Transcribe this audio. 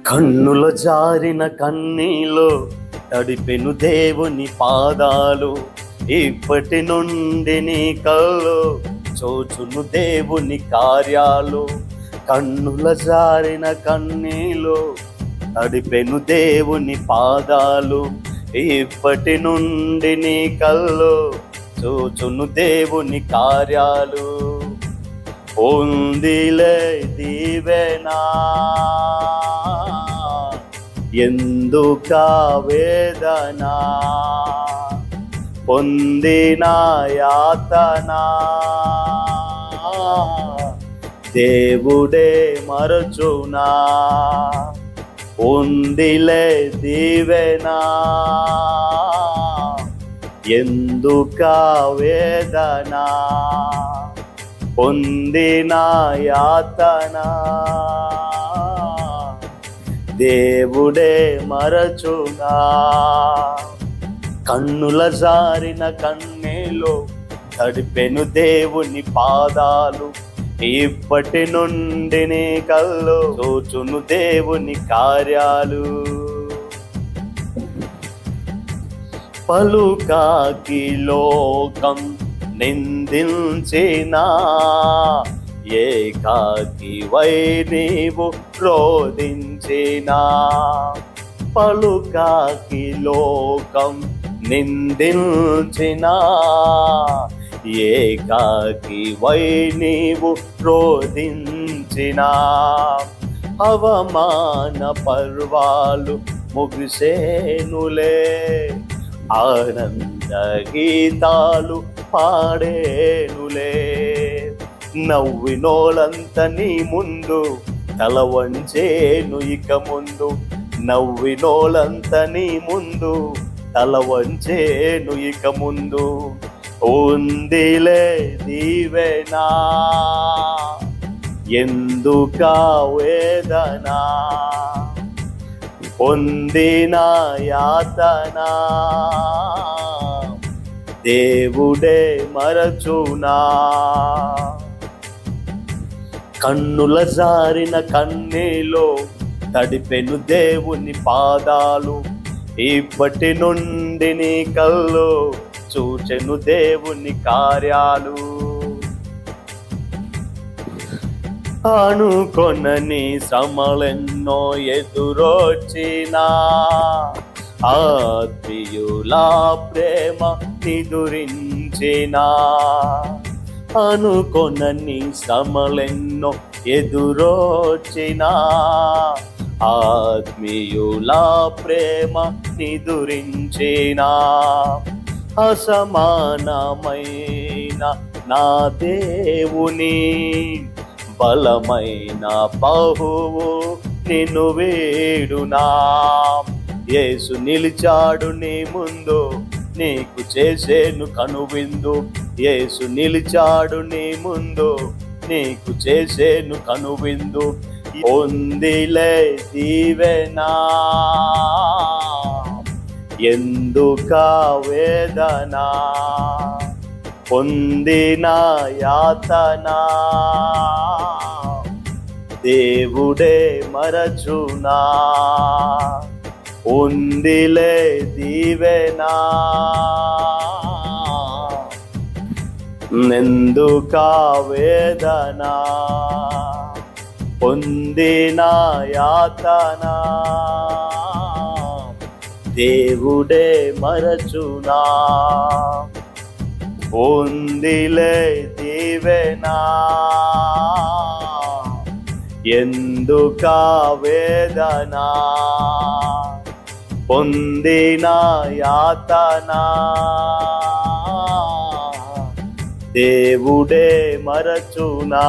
కన్నుల జారిన కన్నీలో తడిపెను దేవుని పాదాలు. ఇప్పటి నుండి నీ కల్లో చూచును దేవుని కార్యాలు. కన్నుల జారిన కన్నీలో తడిపెను దేవుని పాదాలు. ఇప్పటి నుండి నీ కల్లో చూచును దేవుని కార్యాలు. పొందిలే దీవెనా, ఎందుకా వేదనా, పొందిన యాతనా దేవుడే మరచునా. పొందిలే దీవెనా, ఎందుకా వేదనా, పొందిన యాతనా దేవుడే మరచునా. కన్నుల జారిన కన్నీలో తడిపెను దేవుని పాదాలు. ఇప్పటి నుండి నీ కల్లో చూచును దేవుని కార్యాలు. పలుకాకి లోకం నిందించినా, ఏకాకి వై నీవు రోధించినా. పలుకాకి లోకం నిందించినా, ఏకాకి వై నీవు రోధించినా. అవమాన పర్వాలు ముగిసేనులే, ఆనంద గీతాలు పాడేనులే. నవ్వినోళ్ళంత నీ ముందు తల వంచేను ఇక ముందు. నవ్వినోళ్ళంత నీ ముందు తల వంచేను ఇక ముందు. ఉందిలే దీవెనా, ఎందుకా వేదనా, పొందిన యాతనా దేవుడే మరచునా. కన్నుల జారిన కన్నీలో తడిపెను దేవుని పాదాలు. ఇప్పటి నుండి నీ కల్లో చూచెను దేవుని కార్యాలు. అనుకొనని శ్రమలెన్నో ఎదురొచ్చినా, ఆత్మీయుల ప్రేమ నిదురించినా. అనుకొనని శ్రమలెన్నో ఎదురొచ్చినా, ఆత్మీయుల ప్రేమ నిదురించినా. అసమానమైన నా దేవుని బలమైన బహువు నిన్ను వేడునా. యేసు నిలిచాడు నీ ముందు, నీకు చేసేను కనువిందు. యేసు నిలిచాడు నీ ముందు, నీకు చేసేను కనువిందు. పొందిలే దీవెనా, ఎందుకా వేదనా, పొందిన యాతనా దేవుడే మరచునా. ఉందిలే దీవెనా, ఎందుకా వేదనా, పొందిన యాతనా దేవుడే మరచునా. ఉందిలే దీవెనా, ఎందుకా వేదనా, పొందిన యాతనా దేవుడే మరచునా.